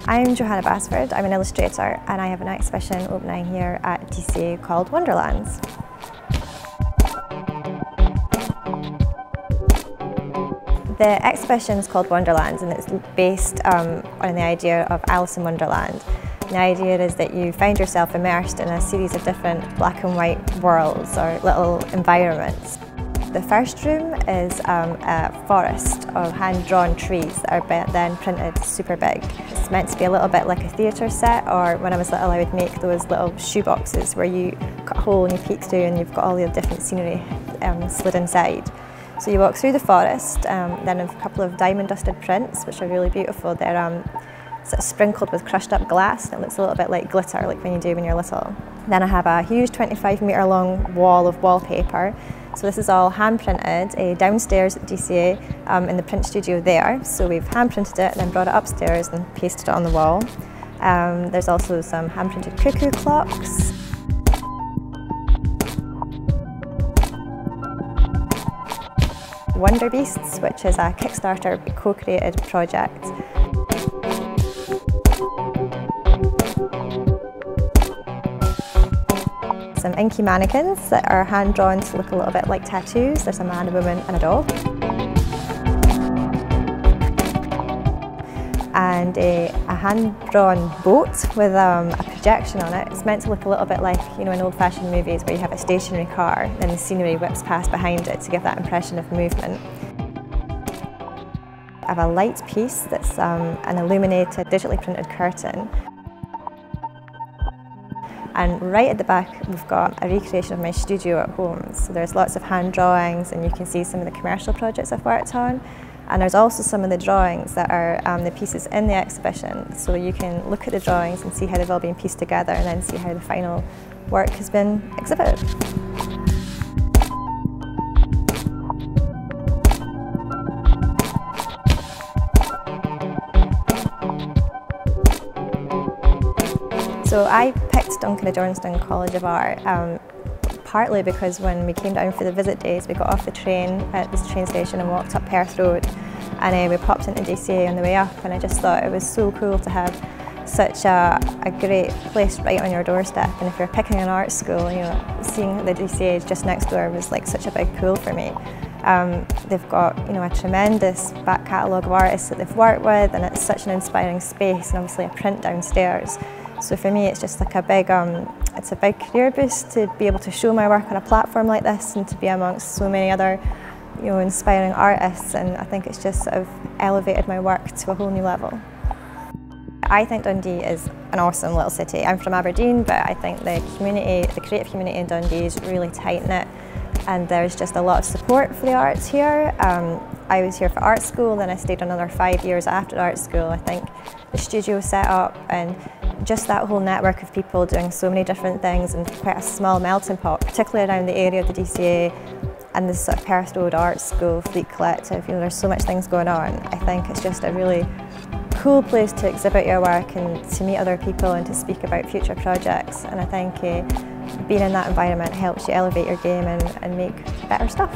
I'm Johanna Basford, I'm an illustrator and I have an exhibition opening here at DC called Wonderlands. The exhibition is called Wonderlands and it's based on the idea of Alice in Wonderland. The idea is that you find yourself immersed in a series of different black and white worlds or little environments. The first room is a forest of hand-drawn trees that are then printed super big. It's meant to be a little bit like a theatre set, or when I was little I would make those little shoe boxes where you cut a hole and you peek through and you've got all the different scenery slid inside. So you walk through the forest, then a couple of diamond-dusted prints which are really beautiful. They're sort of sprinkled with crushed up glass and it looks a little bit like glitter, like when you do when you're little. Then I have a huge 25-metre long wall of wallpaper. So this is all hand printed downstairs at DCA in the print studio there. So we've hand printed it and then brought it upstairs and pasted it on the wall. There's also some hand printed cuckoo clocks. Wonder Beasts, which is a Kickstarter co-created project. Some inky mannequins that are hand-drawn to look a little bit like tattoos. There's a man, a woman and a dog. And a hand-drawn boat with a projection on it. It's meant to look a little bit like, you know, in old-fashioned movies where you have a stationary car and the scenery whips past behind it to give that impression of movement. I have a light piece that's an illuminated, digitally printed curtain. And right at the back we've got a recreation of my studio at home. So there's lots of hand drawings and you can see some of the commercial projects I've worked on. And there's also some of the drawings that are the pieces in the exhibition. So you can look at the drawings and see how they've all been pieced together and then see how the final work has been exhibited. So I picked Dundee College of Art partly because when we came down for the visit days we got off the train at this train station and walked up Perth Road and we popped into DCA on the way up and I just thought it was so cool to have such a great place right on your doorstep, and if you're picking an art school, you know, seeing the DCA just next door was like such a big pull for me. They've got, you know, a tremendous back catalogue of artists that they've worked with and it's such an inspiring space and obviously a print downstairs. So for me it's just like a big, it's a big career boost to be able to show my work on a platform like this and to be amongst so many other, you know, inspiring artists, and I think it's just sort of elevated my work to a whole new level. I think Dundee is an awesome little city. I'm from Aberdeen, but I think the community, the creative community in Dundee is really tight-knit and there's just a lot of support for the arts here. I was here for art school, then I stayed another 5 years after art school. I think the studio was set up and just that whole network of people doing so many different things and quite a small melting pot, particularly around the area of the DCA and this sort of Perth Road Art School, Fleet Collective. You know, there's so much things going on. I think it's just a really cool place to exhibit your work and to meet other people and to speak about future projects, and I think being in that environment helps you elevate your game and make better stuff.